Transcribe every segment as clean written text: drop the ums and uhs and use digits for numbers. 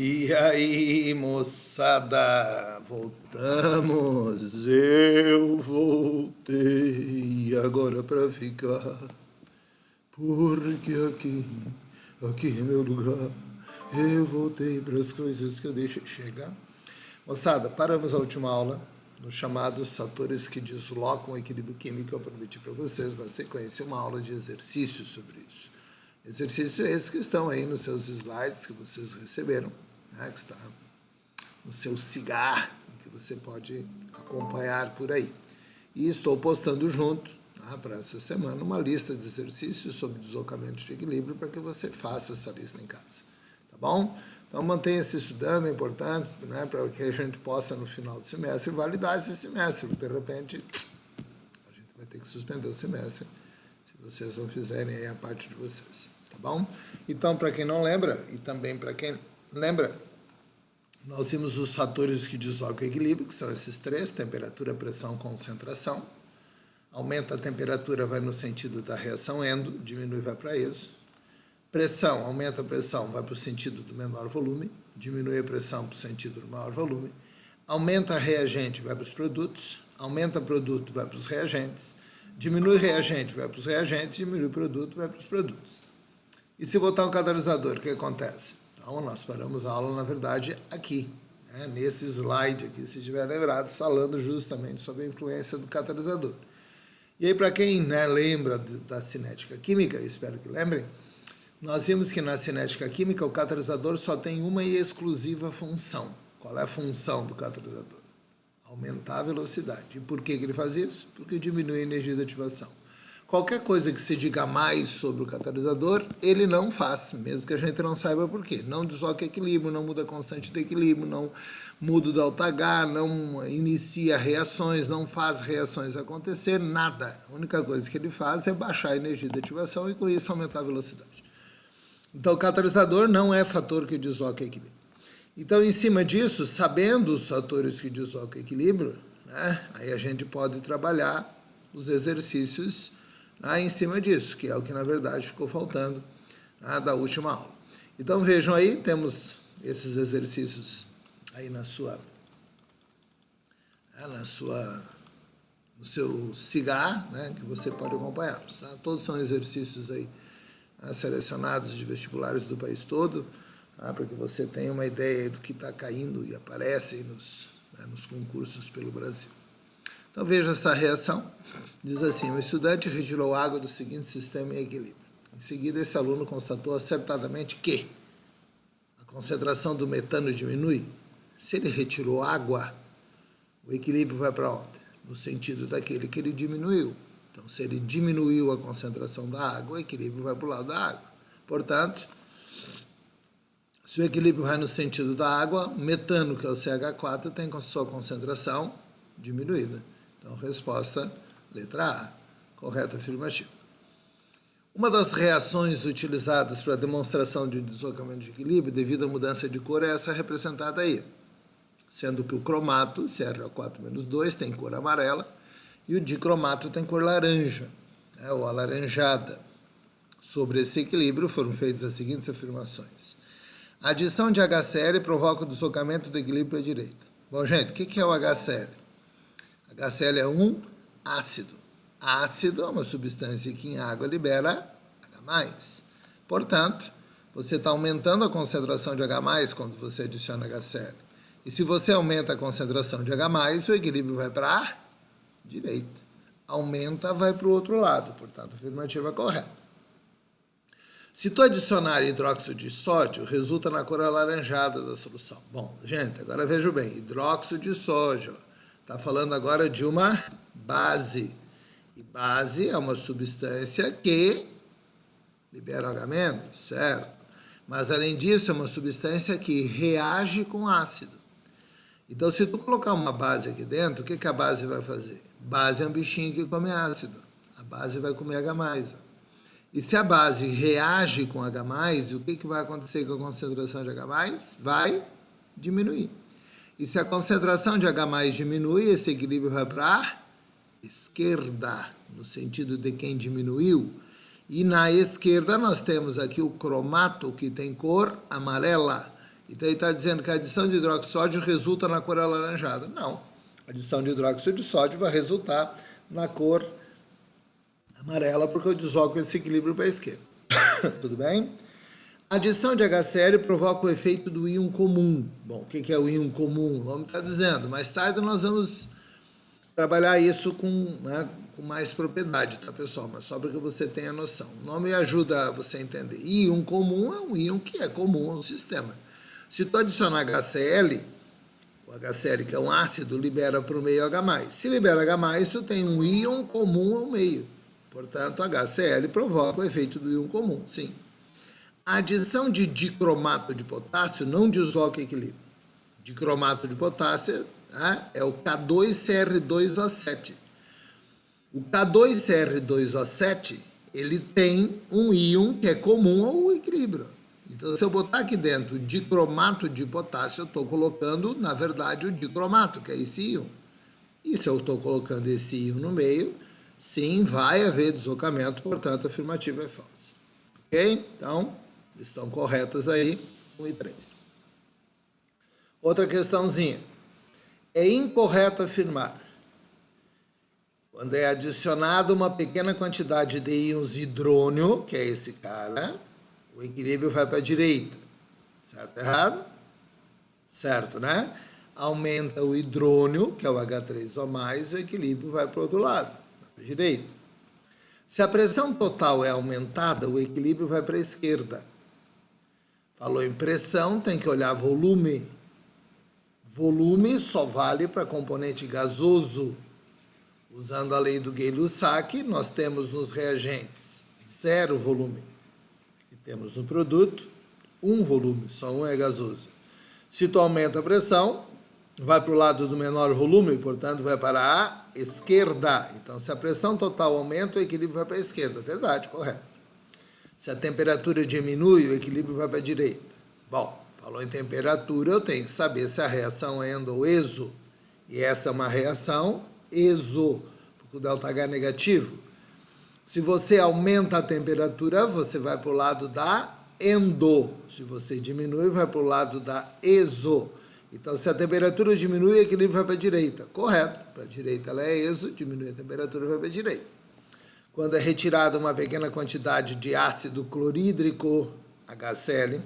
E aí, moçada, voltamos, eu voltei agora pra ficar, porque aqui é meu lugar, eu voltei pras coisas que eu deixei chegar. Moçada, paramos a última aula nos chamados fatores que deslocam o equilíbrio químico. Eu prometi para vocês, na sequência, uma aula de exercícios sobre isso. Exercício esses que estão aí nos seus slides que vocês receberam, né, que está no seu cigarro, que você pode acompanhar por aí. E estou postando junto, para essa semana, uma lista de exercícios sobre deslocamento de equilíbrio para que você faça essa lista em casa. Tá bom? Então, mantenha-se estudando, é importante, né, para que a gente possa, no final do semestre, validar esse semestre. De repente, a gente vai ter que suspender o semestre se vocês não fizerem aí a parte de vocês. Tá bom? Então, para quem não lembra, e também para quem lembra, nós vimos os fatores que deslocam o equilíbrio, que são esses três: temperatura, pressão, concentração. Aumenta a temperatura, vai no sentido da reação endo, diminui, vai para isso. Pressão, aumenta a pressão, vai para o sentido do menor volume, diminui a pressão para o sentido do maior volume. Aumenta a reagente, vai para os produtos. Aumenta o produto, vai para os reagentes. Diminui o reagente, vai para os reagentes. Diminui o produto, vai para os produtos. E se botar um catalisador, o que acontece? Então, nós paramos a aula, na verdade, aqui, né, nesse slide aqui, se estiver lembrado, falando justamente sobre a influência do catalisador. E aí, para quem, né, lembra da cinética química, espero que lembrem, nós vimos que na cinética química o catalisador só tem uma e exclusiva função. Qual é a função do catalisador? Aumentar a velocidade. E por que ele faz isso? Porque diminui a energia de ativação. Qualquer coisa que se diga mais sobre o catalisador, ele não faz, mesmo que a gente não saiba por quê. Não desloca equilíbrio, não muda a constante de equilíbrio, não muda o ΔH, não inicia reações, não faz reações acontecer, nada. A única coisa que ele faz é baixar a energia de ativação e com isso aumentar a velocidade. Então, o catalisador não é fator que desloca equilíbrio. Então, em cima disso, sabendo os fatores que deslocam equilíbrio, né, aí a gente pode trabalhar os exercícios, né, em cima disso, que é o que, na verdade, ficou faltando, né, da última aula. Então, vejam aí, temos esses exercícios aí no seu cigarro, né, que você pode acompanhar. Tá? Todos são exercícios aí, selecionados de vestibulares do país todo, para que você tenha uma ideia do que está caindo e aparece nos concursos pelo Brasil. Então, veja essa reação. Diz assim: o estudante retirou água do seguinte sistema em equilíbrio. Em seguida, esse aluno constatou acertadamente que a concentração do metano diminui. Se ele retirou água, o equilíbrio vai para onde? No sentido daquele que ele diminuiu. Então, se ele diminuiu a concentração da água, o equilíbrio vai para o lado da água. Portanto, se o equilíbrio vai no sentido da água, o metano, que é o CH4, tem a sua concentração diminuída. Então, resposta, letra A, correta, afirmativa. Uma das reações utilizadas para a demonstração de deslocamento de equilíbrio devido à mudança de cor é essa representada aí, sendo que o cromato, CrO4-2, tem cor amarela, e o dicromato tem cor laranja, ou alaranjada. Sobre esse equilíbrio foram feitas as seguintes afirmações. A adição de HCl provoca o deslocamento do equilíbrio para a direita. Bom, gente, o que é o HCl? HCl é um ácido. Ácido é uma substância que em água libera H+. Portanto, você está aumentando a concentração de H+, quando você adiciona HCl. E se você aumenta a concentração de H+, o equilíbrio vai para a direita. Aumenta, vai para o outro lado. Portanto, a afirmativa é correta. Se tu adicionar hidróxido de sódio, resulta na cor alaranjada da solução. Bom, gente, agora vejam bem. Hidróxido de sódio. Está falando agora de uma base. E base é uma substância que libera H-, certo? Mas, além disso, é uma substância que reage com ácido. Então, se tu colocar uma base aqui dentro, o que a base vai fazer? Base é um bichinho que come ácido. A base vai comer H+. E se a base reage com H+, o que vai acontecer com a concentração de H+? Vai diminuir. E se a concentração de H+, diminui, esse equilíbrio vai para a esquerda, no sentido de quem diminuiu. E na esquerda nós temos aqui o cromato, que tem cor amarela. Então ele está dizendo que a adição de hidróxido de sódio resulta na cor alaranjada. Não. A adição de hidróxido de sódio vai resultar na cor amarela, porque eu desloco esse equilíbrio para a esquerda. Tudo bem? A adição de HCl provoca o efeito do íon comum. Bom, o que é o íon comum? O nome está dizendo. Mais tarde nós vamos trabalhar isso com mais propriedade, tá, pessoal? Mas só para que você tenha noção. O nome ajuda você a entender. Íon comum é um íon que é comum ao sistema. Se tu adicionar HCl, o HCl, que é um ácido, libera para o meio H+. Se libera H+, tu tem um íon comum ao meio. Portanto, HCl provoca o efeito do íon comum, sim. A adição de dicromato de potássio não desloca equilíbrio. Dicromato de potássio é o K2Cr2O7. O K2Cr2O7, ele tem um íon que é comum ao equilíbrio. Então, se eu botar aqui dentro dicromato de potássio, eu estou colocando, na verdade, o dicromato, que é esse íon. E se eu estou colocando esse íon no meio, sim, vai haver deslocamento, portanto, a afirmativa é falsa. Ok? Então, estão corretas aí, 1 e 3. Outra questãozinha. É incorreto afirmar, quando é adicionada uma pequena quantidade de íons hidrônio, que é esse cara, o equilíbrio vai para a direita. Certo ou errado? Certo, né? Aumenta o hidrônio, que é o H3O+, o equilíbrio vai para o outro lado, para a direita. Se a pressão total é aumentada, o equilíbrio vai para a esquerda. Falou em pressão, tem que olhar volume. Volume só vale para componente gasoso. Usando a lei do Gay-Lussac, nós temos nos reagentes 0 volume. E temos no produto 1 volume, só um é gasoso. Se tu aumenta a pressão, vai para o lado do menor volume, portanto vai para a esquerda. Então, se a pressão total aumenta, o equilíbrio vai para a esquerda. Verdade, correto. Se a temperatura diminui, o equilíbrio vai para a direita. Bom, falou em temperatura, eu tenho que saber se a reação é endo ou exo. E essa é uma reação exo, porque o ΔH é negativo. Se você aumenta a temperatura, você vai para o lado da endo. Se você diminui, vai para o lado da exo. Então, se a temperatura diminui, o equilíbrio vai para a direita. Correto. Para a direita ela é exo, diminui a temperatura, vai para a direita. Quando é retirada uma pequena quantidade de ácido clorídrico, HCl,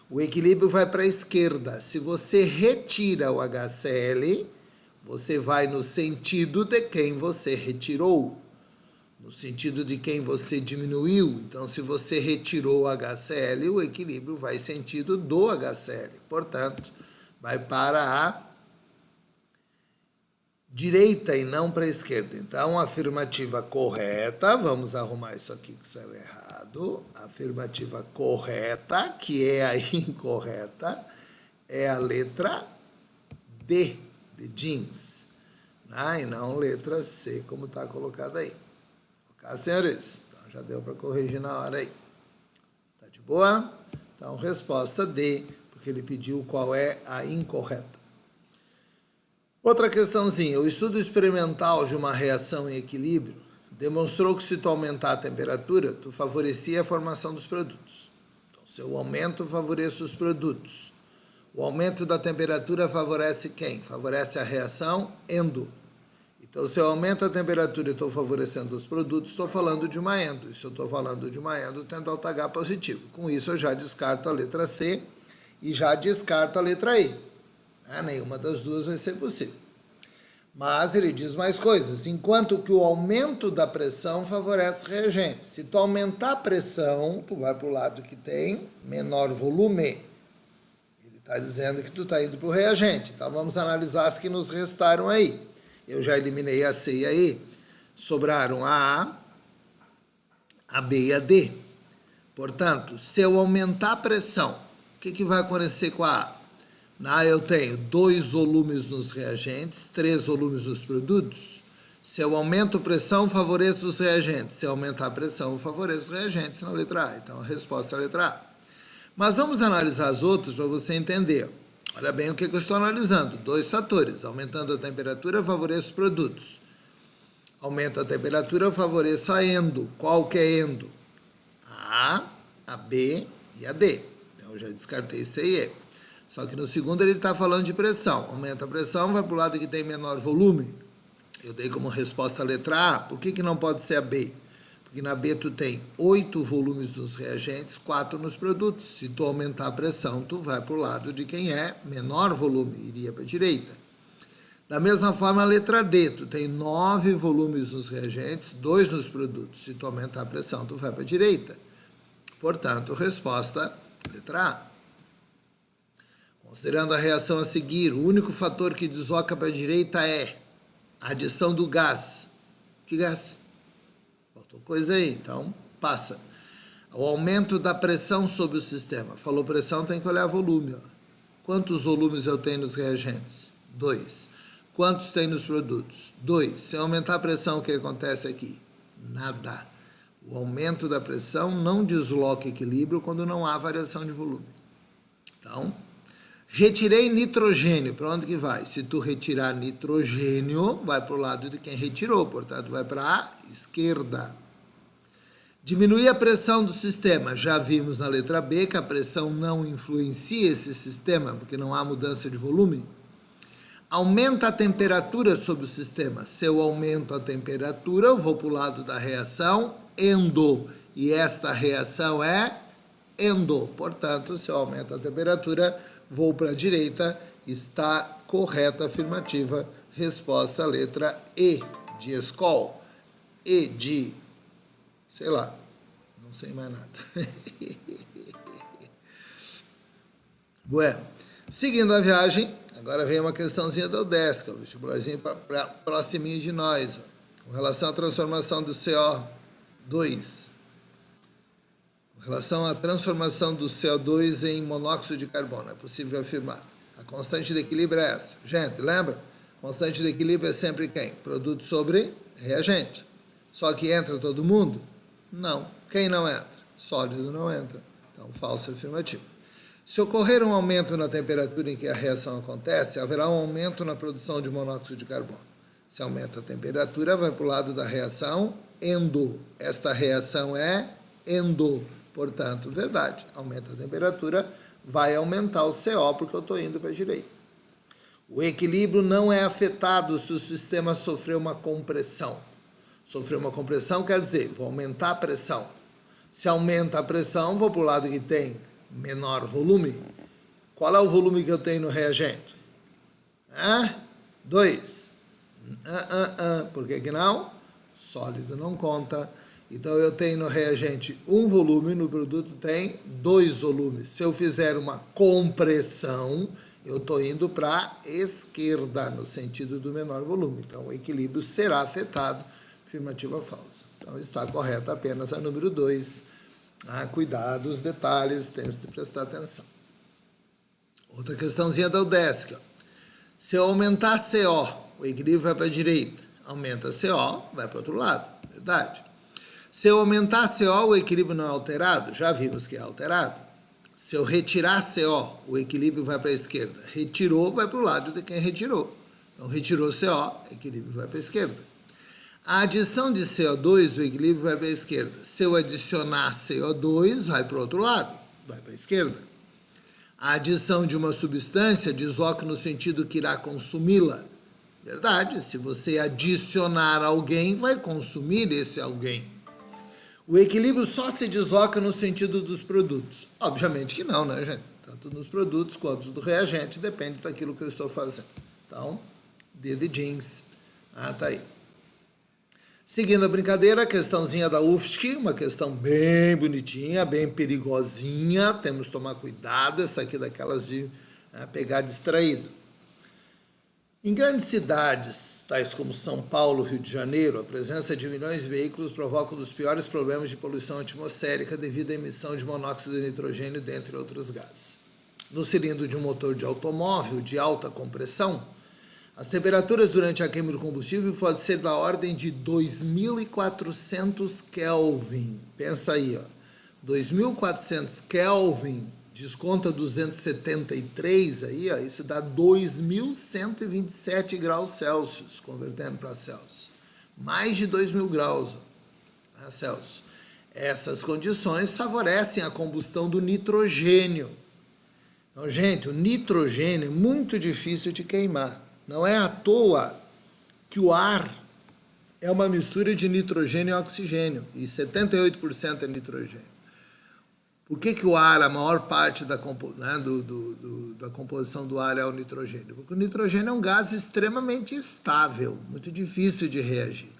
o equilíbrio vai para a esquerda. Se você retira o HCl, você vai no sentido de quem você retirou, no sentido de quem você diminuiu. Então, se você retirou o HCl, o equilíbrio vai sentido do HCl. Portanto, vai para a direita e não para a esquerda. Então, a afirmativa correta, vamos arrumar isso aqui que saiu errado. A afirmativa correta, que é a incorreta, é a letra D, de jeans, né? E não letra C, como está colocado aí. Ok, senhores? Então, já deu para corrigir na hora aí. Tá de boa? Então, resposta D, porque ele pediu qual é a incorreta. Outra questãozinha, o estudo experimental de uma reação em equilíbrio demonstrou que se tu aumentar a temperatura, tu favorecia a formação dos produtos. Então, se eu aumento, favoreço os produtos. O aumento da temperatura favorece quem? Favorece a reação endo. Então, se eu aumento a temperatura e estou favorecendo os produtos, estou falando de uma endo. E se eu estou falando de uma endo, tem ΔH positivo. Com isso, eu já descarto a letra C e já descarto a letra E. Nenhuma das duas vai ser possível. Mas ele diz mais coisas. Enquanto que o aumento da pressão favorece o reagente. Se tu aumentar a pressão, tu vai para o lado que tem menor volume. Ele está dizendo que tu está indo para o reagente. Então, vamos analisar as que nos restaram aí. Eu já eliminei a C e a E. Sobraram a B e a D. Portanto, se eu aumentar a pressão, o que vai acontecer com a A? Eu tenho 2 volumes nos reagentes, 3 volumes nos produtos. Se eu aumento a pressão, favoreço os reagentes. Se eu aumentar a pressão, eu favoreço os reagentes na letra A. Então, a resposta é a letra A. Mas vamos analisar as outras para você entender. Olha bem o que eu estou analisando. 2 fatores. Aumentando a temperatura, eu favoreço os produtos. Aumenta a temperatura, eu favoreço a endo. Qual que é endo? A B e a D. Então, eu já descartei C e E. Só que no segundo ele está falando de pressão. Aumenta a pressão, vai para o lado que tem menor volume. Eu dei como resposta a letra A. Por que não pode ser a B? Porque na B tu tem 8 volumes dos reagentes, 4 nos produtos. Se tu aumentar a pressão, tu vai para o lado de quem é menor volume, iria para a direita. Da mesma forma, a letra D, tu tem 9 volumes nos reagentes, 2 nos produtos. Se tu aumentar a pressão, tu vai para a direita. Portanto, resposta, letra A. Considerando a reação a seguir, o único fator que desloca para a direita é a adição do gás. Que gás? Faltou coisa aí, então passa. O aumento da pressão sobre o sistema. Falou pressão, tem que olhar volume. Ó. Quantos volumes eu tenho nos reagentes? 2. Quantos tem nos produtos? 2. Se eu aumentar a pressão, o que acontece aqui? Nada. O aumento da pressão não desloca equilíbrio quando não há variação de volume. Então, retirei nitrogênio. Para onde que vai? Se tu retirar nitrogênio, vai para o lado de quem retirou. Portanto, vai para a esquerda. Diminuir a pressão do sistema. Já vimos na letra B que a pressão não influencia esse sistema, porque não há mudança de volume. Aumenta a temperatura sobre o sistema. Se eu aumento a temperatura, eu vou para o lado da reação endo. E esta reação é endo. Portanto, se eu aumento a temperatura, vou para a direita. Está correta a afirmativa. Resposta, letra E, de escol. E de, sei lá, não sei mais nada. Bueno, seguindo a viagem, agora vem uma questãozinha da UDESC, o vestibularzinho proximinho de nós, ó, com relação à transformação do CO2. Com relação à transformação do CO2 em monóxido de carbono, é possível afirmar. A constante de equilíbrio é essa. Gente, lembra? Constante de equilíbrio é sempre quem? Produto sobre reagente. Só que entra todo mundo? Não. Quem não entra? Sólido não entra. Então, falso afirmativo. Se ocorrer um aumento na temperatura em que a reação acontece, haverá um aumento na produção de monóxido de carbono. Se aumenta a temperatura, vai para o lado da reação endo. Esta reação é endo. Portanto, verdade. Aumenta a temperatura, vai aumentar o CO, porque eu estou indo para a direita. O equilíbrio não é afetado se o sistema sofrer uma compressão. Sofrer uma compressão quer dizer, vou aumentar a pressão. Se aumenta a pressão, vou para o lado que tem menor volume. Qual é o volume que eu tenho no reagente? 2. Por que não? Sólido não conta. Então, eu tenho no reagente 1 volume, no produto tem 2 volumes. Se eu fizer uma compressão, eu estou indo para a esquerda, no sentido do menor volume. Então, o equilíbrio será afetado. Afirmativa falsa. Então, está correta apenas a número 2. Cuidado, os detalhes, temos que prestar atenção. Outra questãozinha da UDESC. Se eu aumentar CO, o equilíbrio vai para a direita. Aumenta CO, vai para o outro lado. Verdade. Se eu aumentar CO, o equilíbrio não é alterado. Já vimos que é alterado. Se eu retirar CO, o equilíbrio vai para a esquerda. Retirou, vai para o lado de quem retirou. Então, retirou CO, o equilíbrio vai para a esquerda. A adição de CO2, o equilíbrio vai para a esquerda. Se eu adicionar CO2, vai para o outro lado, vai para a esquerda. A adição de uma substância desloca no sentido que irá consumi-la. Verdade, se você adicionar alguém, vai consumir esse alguém. O equilíbrio só se desloca no sentido dos produtos. Obviamente que não, né, gente? Tanto nos produtos quanto do reagente, depende daquilo que eu estou fazendo. Então, D de jeans. Tá aí. Seguindo a brincadeira, a questãozinha da UFSC, uma questão bem bonitinha, bem perigosinha, temos que tomar cuidado, essa aqui daquelas de pegar distraído. Em grandes cidades, tais como São Paulo, Rio de Janeiro, a presença de milhões de veículos provoca um dos piores problemas de poluição atmosférica devido à emissão de monóxido de nitrogênio, dentre outros gases. No cilindro de um motor de automóvel de alta compressão, as temperaturas durante a queima do combustível podem ser da ordem de 2.400 Kelvin. Pensa aí, ó. 2.400 Kelvin, desconta 273 aí, ó, isso dá 2.127 graus Celsius, convertendo para Celsius. Mais de 2.000 graus Celsius. Essas condições favorecem a combustão do nitrogênio. Então, gente, o nitrogênio é muito difícil de queimar. Não é à toa que o ar é uma mistura de nitrogênio e oxigênio, e 78% é nitrogênio. Por que o ar, a maior parte da composição do ar é o nitrogênio? Porque o nitrogênio é um gás extremamente estável, muito difícil de reagir.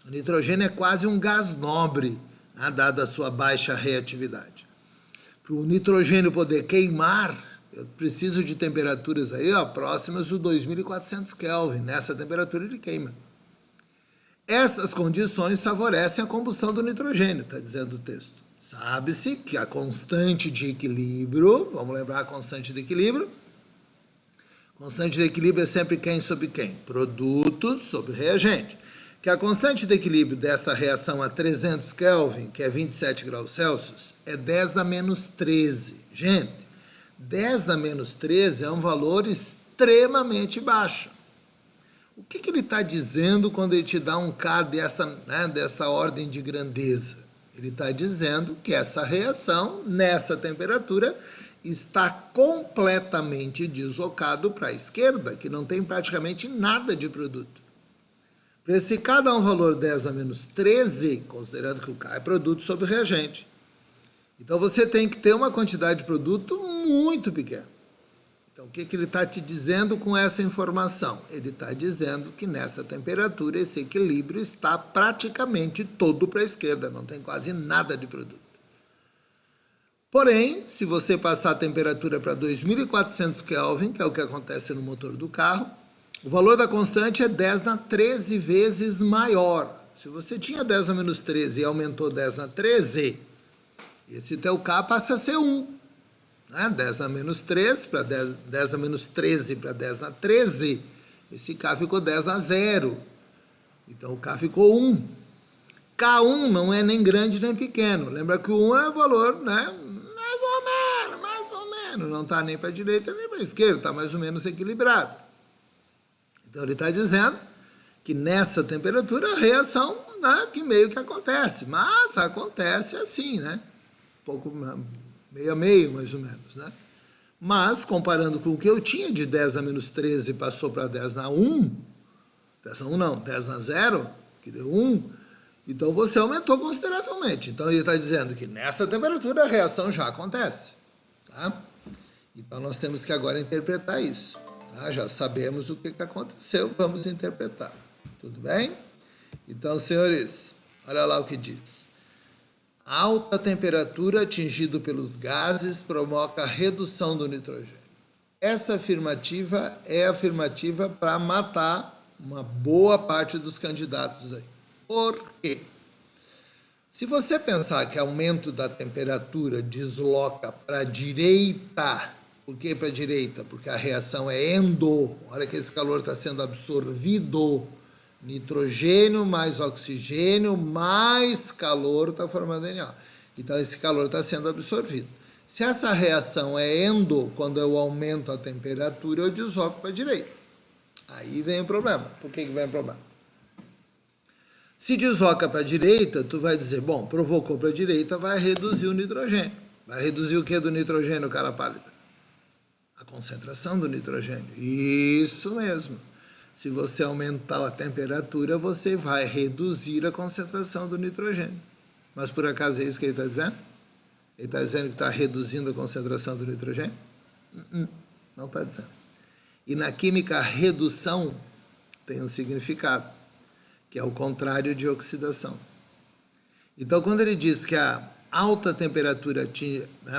O nitrogênio é quase um gás nobre, né, dada a sua baixa reatividade. Para o nitrogênio poder queimar, eu preciso de temperaturas aí, próximas do 2400 Kelvin. Nessa temperatura ele queima. Essas condições favorecem a combustão do nitrogênio, está dizendo o texto. Sabe-se que a constante de equilíbrio, vamos lembrar a constante de equilíbrio, constante de equilíbrio é sempre quem sobre quem? Produtos sobre reagente. Que a constante de equilíbrio dessa reação a 300 Kelvin, que é 27 graus Celsius, é 10 na menos 13. Gente, 10 na menos 13 é um valor extremamente baixo. O que ele está dizendo quando ele te dá um K dessa ordem de grandeza? Ele está dizendo que essa reação, nessa temperatura, está completamente deslocado para a esquerda, que não tem praticamente nada de produto. Para esse K dar um valor 10 a menos 13, considerando que o K é produto sobre reagente. Então você tem que ter uma quantidade de produto muito pequena. Então, o que ele está te dizendo com essa informação? Ele está dizendo que nessa temperatura esse equilíbrio está praticamente todo para a esquerda, não tem quase nada de produto. Porém, se você passar a temperatura para 2400 Kelvin, que é o que acontece no motor do carro, o valor da constante é 10 na 13 vezes maior. Se você tinha 10 na menos 13 e aumentou 10 na 13, esse teu K passa a ser 1. 10 na menos 3 para 10 na menos 13 para 10 na 13, esse K ficou 10 na 0. Então o K ficou 1. K1 não é nem grande nem pequeno. Lembra que o 1 é o valor, mais ou menos. Não está nem para a direita nem para a esquerda, está mais ou menos equilibrado. Então ele está dizendo que nessa temperatura a reação, que meio que acontece. Mas acontece assim, um pouco meio a meio, mais ou menos, Mas, comparando com o que eu tinha de 10 na menos 13 passou para 10 na 1, 10 na 1 não, 10 na 0, que deu 1, então você aumentou consideravelmente. Então, ele está dizendo que nessa temperatura a reação já acontece, Então, nós temos que agora interpretar isso, Já sabemos o que aconteceu, vamos interpretar, tudo bem? Então, senhores, olha lá o que diz. A alta temperatura atingida pelos gases provoca a redução do nitrogênio. Essa afirmativa é a afirmativa para matar uma boa parte dos candidatos aí. Por quê? Se você pensar que aumento da temperatura desloca para a direita, por que para a direita? Porque a reação é endo, na hora que esse calor está sendo absorvido, nitrogênio mais oxigênio mais calor está formando NO. Então, esse calor está sendo absorvido. Se essa reação é endo, quando eu aumento a temperatura, eu desloco para a direita. Aí vem o problema. Por que vem o problema? Se desloca para a direita, tu vai dizer, bom, provocou para a direita, vai reduzir o nitrogênio. Vai reduzir o que do nitrogênio, cara pálida? A concentração do nitrogênio. Isso mesmo. Se você aumentar a temperatura, você vai reduzir a concentração do nitrogênio. Mas por acaso é isso que ele está dizendo? Ele está dizendo que está reduzindo a concentração do nitrogênio? Não está dizendo. E na química, a redução tem um significado, que é o contrário de oxidação. Então, quando ele diz que a alta temperatura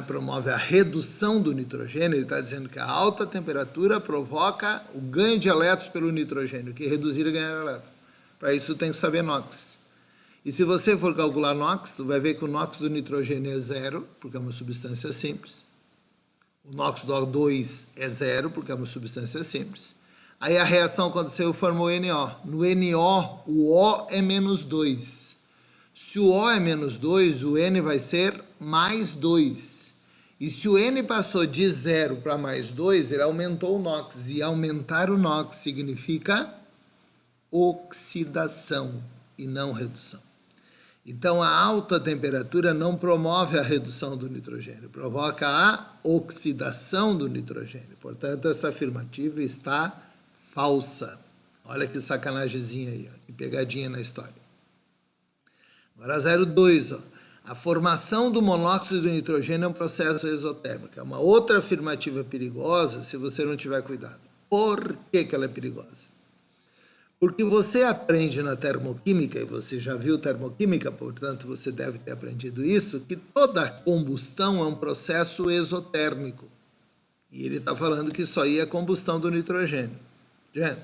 promove a redução do nitrogênio, ele está dizendo que a alta temperatura provoca o ganho de elétrons pelo nitrogênio, que reduzir e ganhar elétrons. Para isso tem que saber NOx. E se você for calcular NOx, tu vai ver que o NOx do nitrogênio é 0, porque é uma substância simples. O NOx do O2 é 0, porque é uma substância simples. Aí a reação aconteceu e formou NO. No NO, o O é menos 2. Se o O é menos 2, o N vai ser mais 2. E se o N passou de 0 para mais 2, ele aumentou o NOx. E aumentar o NOx significa oxidação e não redução. Então, a alta temperatura não promove a redução do nitrogênio, provoca a oxidação do nitrogênio. Portanto, essa afirmativa está falsa. Olha que sacanagemzinha aí, ó, que pegadinha na história. Agora, 02, ó. A formação do monóxido de nitrogênio é um processo exotérmico. É uma outra afirmativa perigosa se você não tiver cuidado. Por que ela é perigosa? Porque você aprende na termoquímica, e você já viu termoquímica, portanto você deve ter aprendido isso, que toda combustão é um processo exotérmico. E ele está falando que isso aí é combustão do nitrogênio. Gente,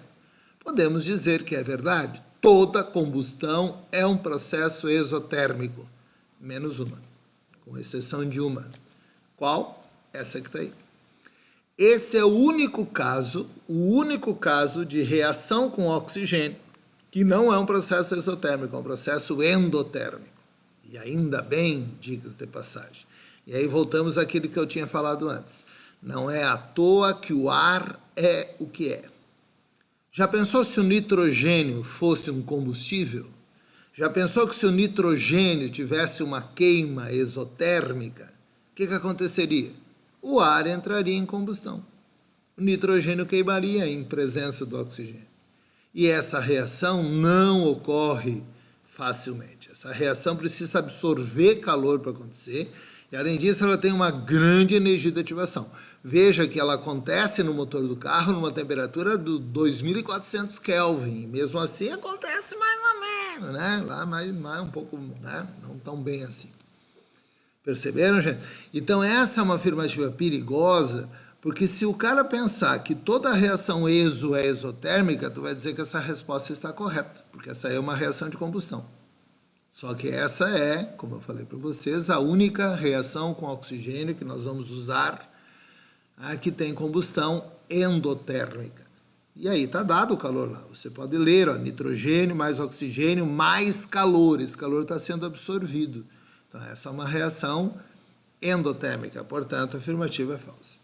podemos dizer que é verdade. Toda combustão é um processo exotérmico, menos uma, com exceção de uma. Qual? Essa que está aí. Esse é o único caso de reação com oxigênio, que não é um processo exotérmico, é um processo endotérmico. E ainda bem, dicas de passagem. E aí voltamos àquilo que eu tinha falado antes. Não é à toa que o ar é o que é. Já pensou se o nitrogênio fosse um combustível? Já pensou que se o nitrogênio tivesse uma queima exotérmica, o que aconteceria? O ar entraria em combustão. O nitrogênio queimaria em presença do oxigênio. E essa reação não ocorre facilmente. Essa reação precisa absorver calor para acontecer, e além disso ela tem uma grande energia de ativação. Veja que ela acontece no motor do carro numa temperatura de 2400 Kelvin. Mesmo assim acontece mais ou menos, né? Lá mais um pouco, né? Não tão bem assim. Perceberam, gente? Então essa é uma afirmativa perigosa, porque se o cara pensar que toda reação exo é exotérmica, tu vai dizer que essa resposta está correta, porque essa é uma reação de combustão. Só que essa é, como eu falei para vocês, a única reação com oxigênio que nós vamos usar, que tem combustão endotérmica. E aí está dado o calor lá. Você pode ler, ó, nitrogênio mais oxigênio mais calor. Esse calor está sendo absorvido. Então, essa é uma reação endotérmica, portanto, a afirmativa é falsa.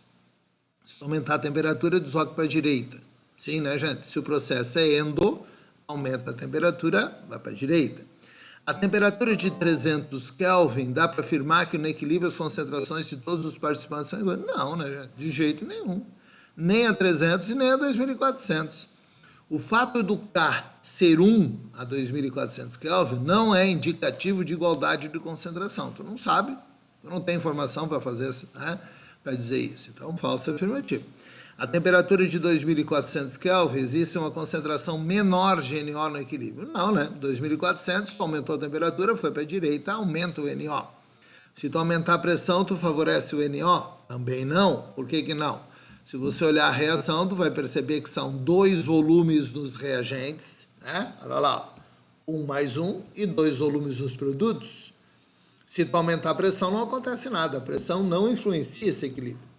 Se aumentar a temperatura, desloca para a direita. Sim, né, gente? Se o processo é endo, aumenta a temperatura, vai para a direita. A temperatura de 300 Kelvin, dá para afirmar que no equilíbrio as concentrações de todos os participantes são iguais? Não, né, gente? De jeito nenhum. Nem a 300 e nem a 2400. O fato do K ser 1 a 2400 Kelvin não é indicativo de igualdade de concentração. Tu não sabe, tu não tem informação para fazer, né, para dizer isso. Então, falso afirmativo. A temperatura de 2400 Kelvin existe uma concentração menor de NO no equilíbrio. Não, né? 2400, tu aumentou a temperatura, foi para a direita, aumenta o NO. Se tu aumentar a pressão, tu favorece o NO? Também não. Por que não? Se você olhar a reação, tu vai perceber que são 2 volumes nos reagentes, né? Olha lá, 1 mais 1 e 2 volumes nos produtos. Se tu aumentar a pressão, não acontece nada. A pressão não influencia esse equilíbrio.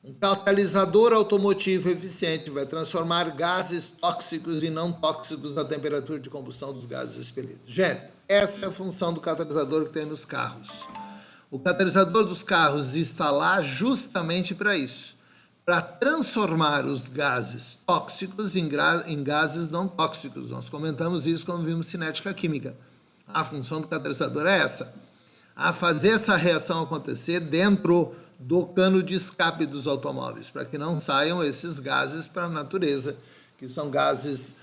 Um catalisador automotivo eficiente vai transformar gases tóxicos e não tóxicos na temperatura de combustão dos gases expelidos. Gente, essa é a função do catalisador que tem nos carros. O catalisador dos carros está lá justamente para isso, para transformar os gases tóxicos em gases não tóxicos. Nós comentamos isso quando vimos cinética química. A função do catalisador é essa, a fazer essa reação acontecer dentro do cano de escape dos automóveis, para que não saiam esses gases para a natureza, que são gases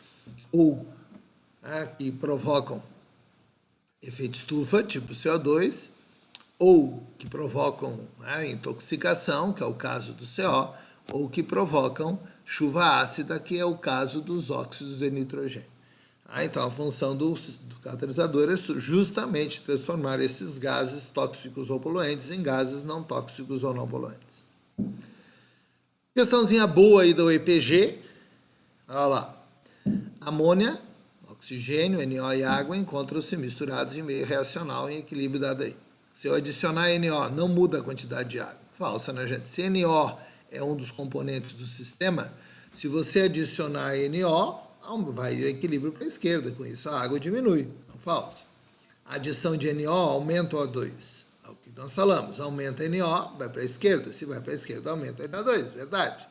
que provocam efeito estufa, tipo CO2, ou que provocam intoxicação, que é o caso do CO, ou que provocam chuva ácida, que é o caso dos óxidos de nitrogênio. Então, a função do catalisador é justamente transformar esses gases tóxicos ou poluentes em gases não tóxicos ou não poluentes. Questãozinha boa aí do EPG. Olha lá. Amônia, oxigênio, NO e água encontram-se misturados em meio reacional em equilíbrio dado aí. Se eu adicionar NO, não muda a quantidade de água. Falsa, né, gente? Se NO é um dos componentes do sistema, se você adicionar NO, vai o equilíbrio para a esquerda, com isso a água diminui, não falso. A adição de NO aumenta o O2, é o que nós falamos, aumenta NO, vai para a esquerda, se vai para a esquerda aumenta NO2, verdade.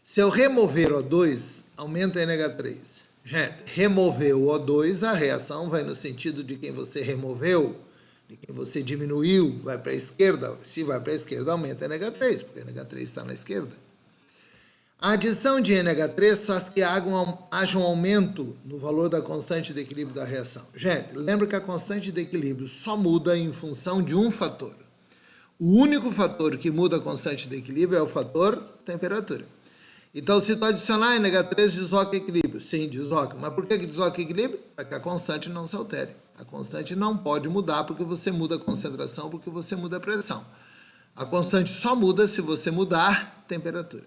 Se eu remover O2, aumenta NH3, Gente, removeu o O2, a reação vai no sentido de quem você removeu, de quem você diminuiu, vai para a esquerda. Se vai para a esquerda, aumenta NH3, porque NH3 está na esquerda. A adição de NH3 faz que haja um aumento no valor da constante de equilíbrio da reação. Gente, lembra que a constante de equilíbrio só muda em função de um fator. O único fator que muda a constante de equilíbrio é o fator temperatura. Então, se tu adicionar NH3, desloca equilíbrio. Sim, desloca. Mas por que desloca equilíbrio? Para que a constante não se altere. A constante não pode mudar porque você muda a concentração, porque você muda a pressão. A constante só muda se você mudar a temperatura.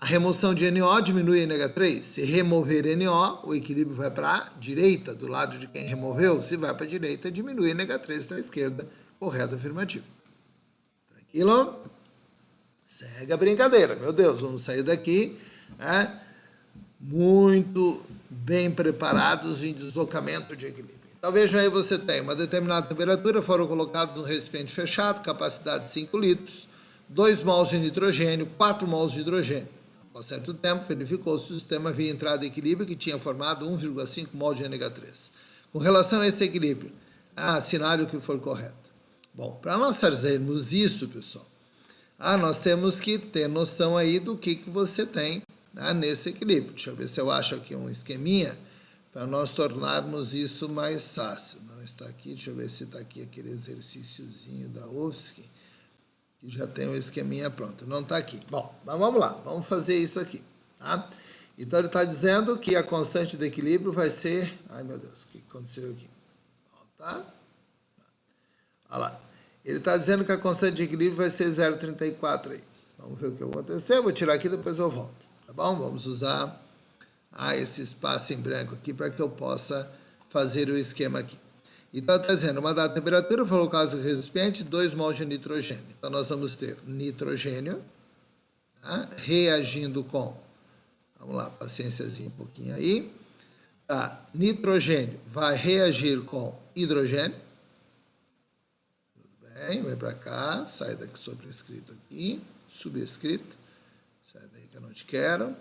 A remoção de NO diminui NH3. Se remover NO, o equilíbrio vai para a direita, do lado de quem removeu. Se vai para a direita, diminui NH3 da esquerda. Correto, afirmativo. Tranquilo? Segue a brincadeira. Meu Deus, vamos sair daqui muito bem preparados em deslocamento de equilíbrio. Então, vejam aí, você tem uma determinada temperatura, foram colocados no recipiente fechado, capacidade de 5 litros, 2 mols de nitrogênio, 4 mols de hidrogênio. Por certo tempo, verificou se o sistema havia entrado em equilíbrio, que tinha formado 1,5 mol de NH3. Com relação a esse equilíbrio, assinale o que for correto. Bom, para nós fazermos isso, pessoal, nós temos que ter noção aí do que você tem nesse equilíbrio. Deixa eu ver se eu acho aqui um esqueminha para nós tornarmos isso mais fácil. Não está aqui, deixa eu ver se está aqui aquele exercíciozinho da UFSC, que já tem um esqueminha pronto. Não está aqui. Bom, mas vamos lá, vamos fazer isso aqui. Tá? Então, ele está dizendo que a constante de equilíbrio vai ser... Ai, meu Deus, o que aconteceu aqui? Tá? Olha lá. Ele está dizendo que a constante de equilíbrio vai ser 0,34 aí. Vamos ver o que vai acontecer. Eu vou tirar aqui e depois eu volto. Tá bom? Vamos usar esse espaço em branco aqui para que eu possa fazer o esquema aqui. Então, está dizendo, uma dada temperatura, foi o caso do recipiente, 2 mols de nitrogênio. Então, nós vamos ter nitrogênio reagindo com... Vamos lá, paciênciazinha um pouquinho aí. Tá, nitrogênio vai reagir com hidrogênio. Tudo bem, vem para cá, sai daqui sobrescrito aqui, subscrito. Sai daí que eu não te quero.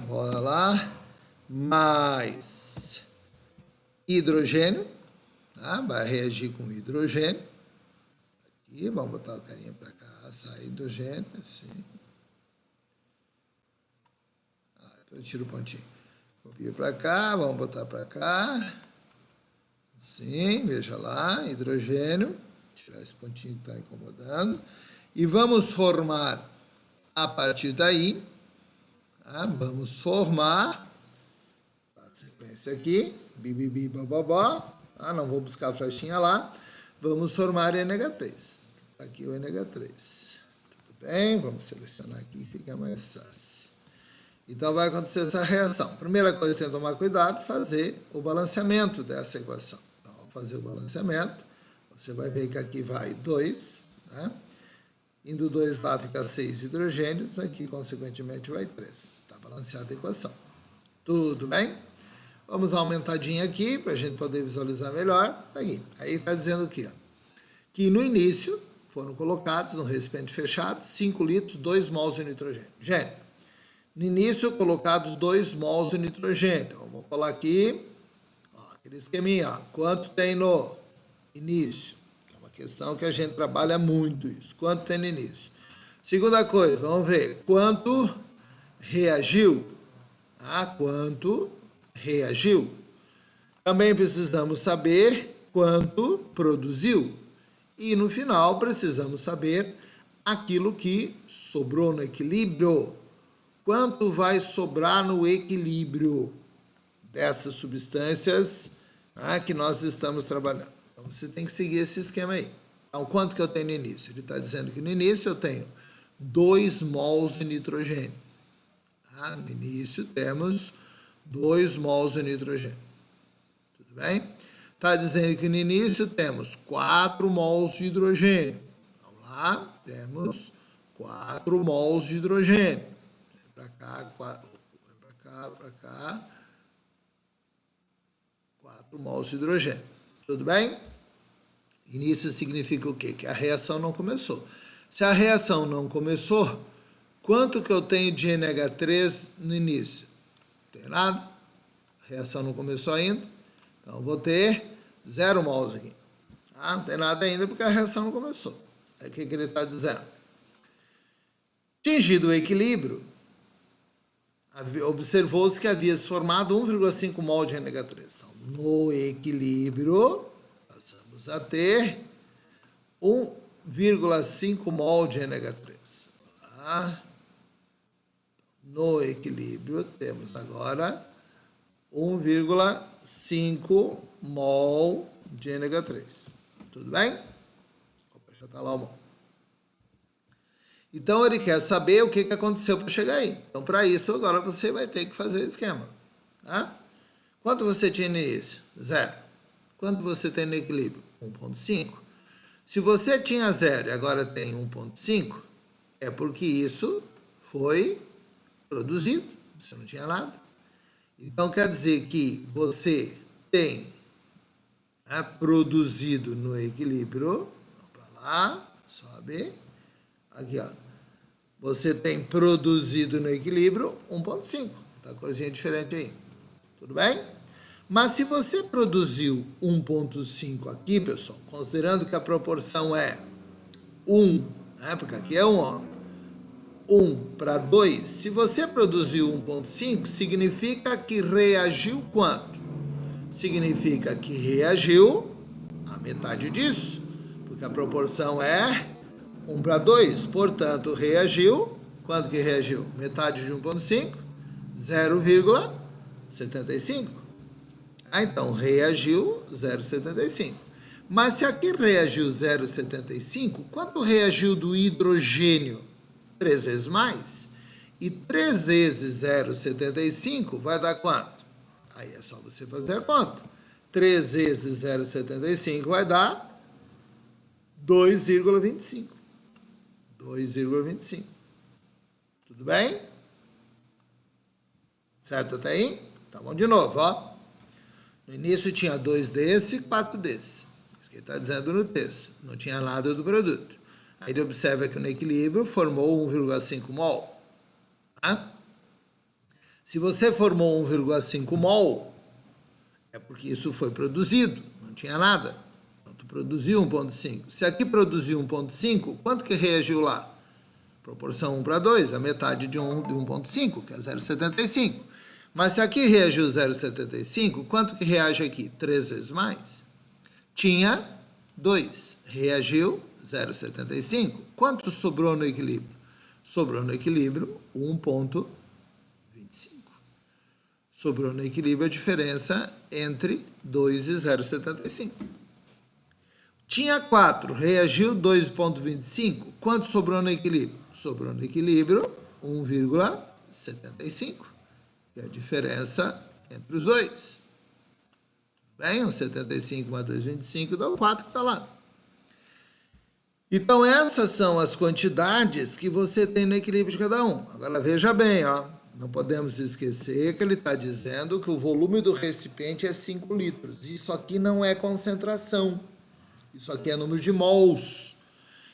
Bora lá. Mais hidrogênio, vai reagir com hidrogênio. Aqui, vamos botar o carinha para cá, sai hidrogênio, assim. Eu tiro o pontinho. Copia para cá, vamos botar para cá. Assim, veja lá, hidrogênio. Tirar esse pontinho que está incomodando. E vamos formar, a partir daí, vamos formar a sequência aqui, bibibi, bababá. Não vou buscar a flechinha lá. Vamos formar NH3. Aqui o NH3. Tudo bem? Vamos selecionar aqui, fica mais fácil. Então, vai acontecer essa reação. Primeira coisa que tem que tomar cuidado, fazer o balanceamento dessa equação. Então, ao fazer o balanceamento, você vai ver que aqui vai 2, né? Indo 2 lá fica 6 hidrogênios, aqui, consequentemente, vai 3. Está balanceada a equação. Tudo bem? Vamos dar uma aumentadinha aqui, para a gente poder visualizar melhor. Aqui. Aí está dizendo aqui, que no início foram colocados no recipiente fechado 5 litros, 2 mols de nitrogênio. Gente, no início, colocados 2 mols de nitrogênio. Então, vamos colar aqui, aquele esqueminha, quanto tem no início? É uma questão que a gente trabalha muito isso. Quanto tem no início? Segunda coisa, vamos ver, quanto reagiu? Quanto reagiu? Também precisamos saber quanto produziu. E, no final, precisamos saber aquilo que sobrou no equilíbrio. Quanto vai sobrar no equilíbrio dessas substâncias que nós estamos trabalhando? Então, você tem que seguir esse esquema aí. Então, quanto que eu tenho no início? Ele está dizendo que no início eu tenho 2 mols de nitrogênio. No início temos 2 mols de nitrogênio. Tudo bem? Está dizendo que no início temos 4 mols de hidrogênio. Vamos lá, temos 4 mols de hidrogênio. Para cá, 4, para cá, 4 mols de hidrogênio. Tudo bem? Início significa o quê? Que a reação não começou. Se a reação não começou, Quanto que eu tenho de NH3 no início? Não tenho nada. A reação não começou ainda. Então, eu vou ter 0 mols aqui. Tá? Não tem nada ainda porque a reação não começou. É o que ele está dizendo. Atingido o equilíbrio, observou-se que havia se formado 1,5 mol de NH3. Então, no equilíbrio, passamos a ter 1,5 mol de NH3. Tá? No equilíbrio, temos agora 1,5 mol de NH3. Tudo bem? Opa, já está lá o mol. Então, ele quer saber o que aconteceu para chegar aí. Então, para isso, agora você vai ter que fazer o esquema. Tá? Quanto você tinha no início? 0. Quanto você tem no equilíbrio? 1,5. Se você tinha 0 e agora tem 1,5, é porque isso foi produzido. Você não tinha nada. Então, quer dizer que você tem produzido no equilíbrio. Vamos para lá, sobe. Aqui, ó. Você tem produzido no equilíbrio 1,5. Tá coisinha diferente aí. Tudo bem? Mas se você produziu 1,5 aqui, pessoal, considerando que a proporção é 1, né? Porque aqui é 1, ó. 1 para 2. Se você produziu 1,5, significa que reagiu quanto? Significa que reagiu a metade disso. Porque a proporção é 1 para 2, portanto, reagiu. Quanto que reagiu? Metade de 1,5, 0,75. Então, reagiu 0,75. Mas se aqui reagiu 0,75, quanto reagiu do hidrogênio? 3 vezes mais. E 3 vezes 0,75 vai dar quanto? Aí é só você fazer a conta. 3 vezes 0,75 vai dar 2,25. 2,25. Tudo bem? Certo até aí? Tá bom de novo, ó. No início tinha 2 desse e 4 desse. Isso que ele está dizendo no texto. Não tinha nada do produto. Aí ele observa que no equilíbrio formou 1,5 mol. Tá? Se você formou 1,5 mol, é porque isso foi produzido. Não tinha nada. Produziu 1,5. Se aqui produziu 1,5, quanto que reagiu lá? Proporção 1 para 2, a metade de 1,5, que é 0,75. Mas se aqui reagiu 0,75, quanto que reage aqui? 3 vezes mais. Tinha 2, reagiu 0,75. Quanto sobrou no equilíbrio? Sobrou no equilíbrio 1,25. Sobrou no equilíbrio a diferença entre 2 e 0,75. Tinha 4, reagiu 2,25. Quanto sobrou no equilíbrio? Sobrou no equilíbrio 1,75. Que é a diferença entre os dois. Bem, 1,75 mais 2,25 dá o 4 que está lá. Então, essas são as quantidades que você tem no equilíbrio de cada um. Agora, veja bem, ó. Não podemos esquecer que ele está dizendo que o volume do recipiente é 5 litros. Isso aqui não é concentração. Isso aqui é número de mols.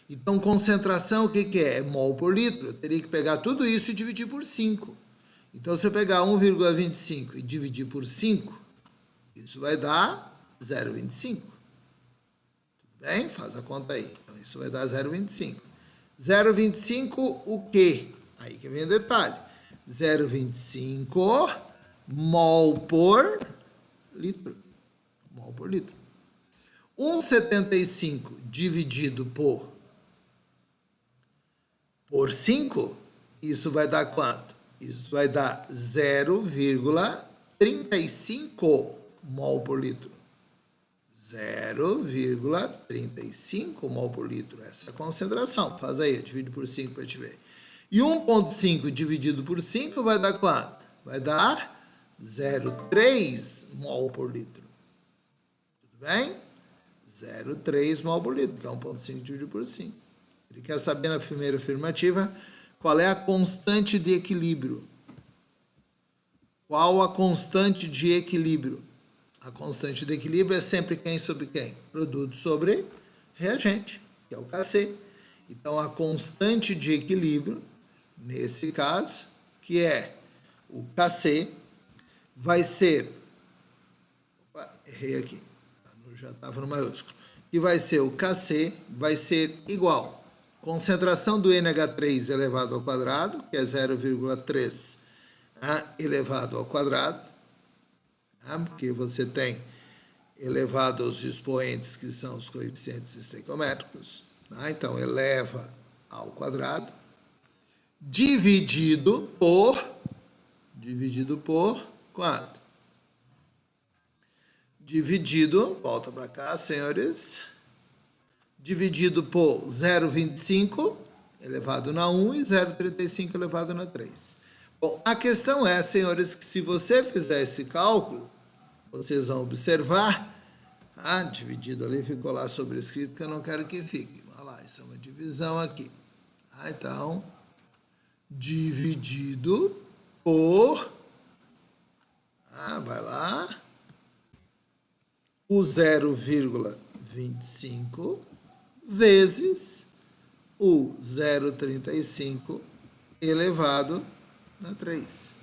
Então, concentração, o que é? É mol por litro. Eu teria que pegar tudo isso e dividir por 5. Então, se eu pegar 1,25 e dividir por 5, isso vai dar 0,25. Tudo bem? Faz a conta aí. Então, isso vai dar 0,25. 0,25 o quê? Aí que vem o detalhe. 0,25 mol por litro. Mol por litro. 1,75 dividido por 5, isso vai dar quanto? Isso vai dar 0,35 mol por litro. 0,35 mol por litro. Essa é a concentração. Faz aí, divide por 5 para te ver. E 1,5 dividido por 5 vai dar quanto? Vai dar 0,3 mol por litro. Tudo bem? 0,3 mol por litro. Então, 1,5 dividido por 5. Ele quer saber na primeira afirmativa qual é a constante de equilíbrio. Qual a constante de equilíbrio? A constante de equilíbrio é sempre quem sobre quem? Produto sobre reagente, que é o Kc. Então, a constante de equilíbrio nesse caso, que é o KC, vai ser... Opa, errei aqui, já estava no maiúsculo. E vai ser o KC, vai ser igual. Concentração do NH3 elevado ao quadrado, que é 0,3 elevado ao quadrado, porque você tem elevado aos expoentes, que são os coeficientes estequiométricos. Então, eleva ao quadrado, dividido por quanto? Dividido, volta para cá, senhores, dividido por 0,25 elevado na 1 e 0,35 elevado na 3. Bom, a questão é, senhores, que se você fizer esse cálculo, vocês vão observar, dividido ali, ficou lá sobrescrito, que eu não quero que fique. Olha lá, isso é uma divisão aqui. Então, dividido por, vai lá, o 0,25 vezes o 0,35 elevado na 3.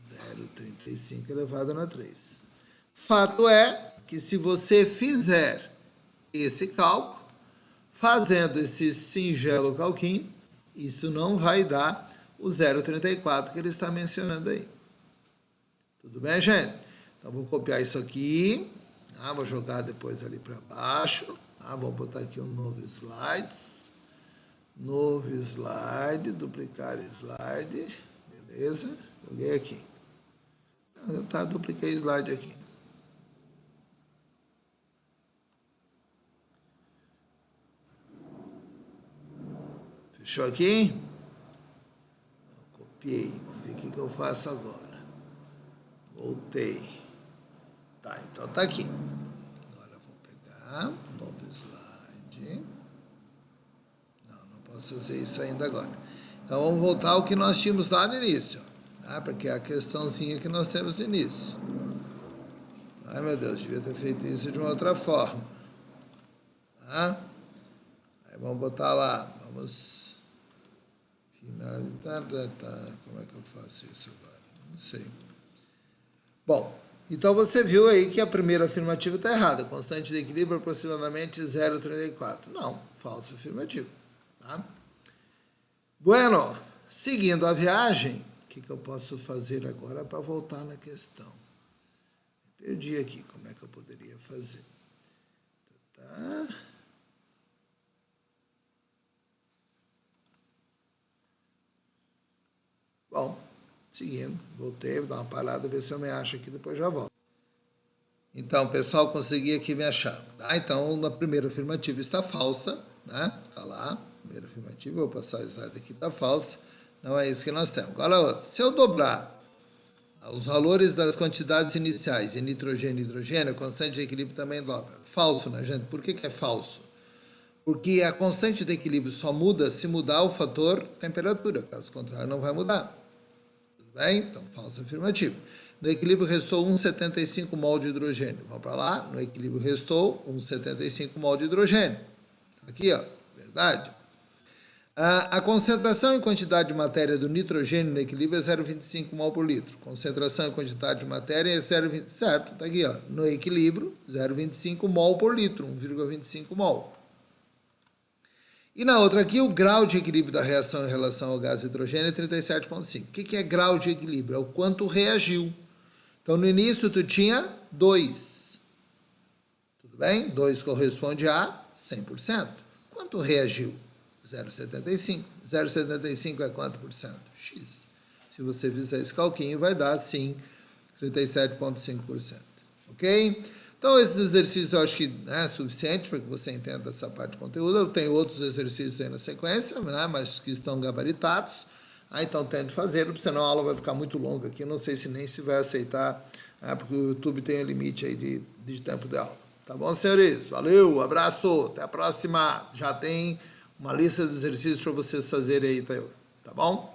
0,35 elevado na 3. Fato é que se você fizer esse cálculo, fazendo esse singelo calquinho, isso não vai dar o 0,34 que ele está mencionando aí. Tudo bem, gente? Então, vou copiar isso aqui. Vou jogar depois ali para baixo. Vou botar aqui um novo slides. Novo slide, duplicar slide. Beleza? Joguei aqui. Dupliquei slide aqui. Fechou aqui? Copiei. Vamos ver o que eu faço agora. Voltei. Então tá aqui. Agora eu vou pegar um novo slide. Não posso fazer isso ainda agora. Então vamos voltar ao que nós tínhamos lá no início. Porque é a questãozinha que nós temos no início. Ai, meu Deus, devia ter feito isso de uma outra forma. Aí vamos botar lá. Vamos finalizar. Como é que eu faço isso agora? Não sei. Bom, então você viu aí que a primeira afirmativa está errada. Constante de equilíbrio aproximadamente 0,34. Não, falsa afirmativa. Bueno, seguindo a viagem, o que eu posso fazer agora para voltar na questão? Perdi aqui, como é que eu poderia fazer? Bom, seguindo, voltei, vou dar uma parada, ver se eu me acho aqui, depois já volto. Então, pessoal, consegui aqui me achar. Então, na primeira afirmativa está falsa, Está lá, primeira afirmativa, vou passar o slide aqui, está falsa. Não é isso que nós temos. Agora outra. Se eu dobrar os valores das quantidades iniciais em nitrogênio e hidrogênio, a constante de equilíbrio também dobra. Falso, né, gente? Por que é falso? Porque a constante de equilíbrio só muda se mudar o fator temperatura. Caso contrário, não vai mudar. Tudo bem? Então, falsa afirmativa. No equilíbrio restou 1,75 mol de hidrogênio. Vamos para lá. No equilíbrio restou 1,75 mol de hidrogênio. Aqui, verdade. A concentração em quantidade de matéria do nitrogênio no equilíbrio é 0,25 mol por litro. Concentração em quantidade de matéria é 0,20... Certo, está aqui, no equilíbrio, 0,25 mol por litro, 1,25 mol. E na outra aqui, o grau de equilíbrio da reação em relação ao gás hidrogênio é 37,5. O que é grau de equilíbrio? É o quanto reagiu. Então, no início, tu tinha 2. Tudo bem? 2 corresponde a 100%. Quanto reagiu? 0,75. 0,75 é quanto por cento? X. Se você fizer esse calquinho, vai dar, sim, 37,5%. Ok? Então, esses exercícios eu acho que é suficiente para que você entenda essa parte do conteúdo. Eu tenho outros exercícios aí na sequência, mas que estão gabaritados. Então, tente fazer, senão a aula vai ficar muito longa aqui. Não sei se nem se vai aceitar, porque o YouTube tem um limite aí de tempo de aula. Tá bom, senhores? Valeu, abraço, até a próxima. Já tem uma lista de exercícios para vocês fazerem aí, tá bom?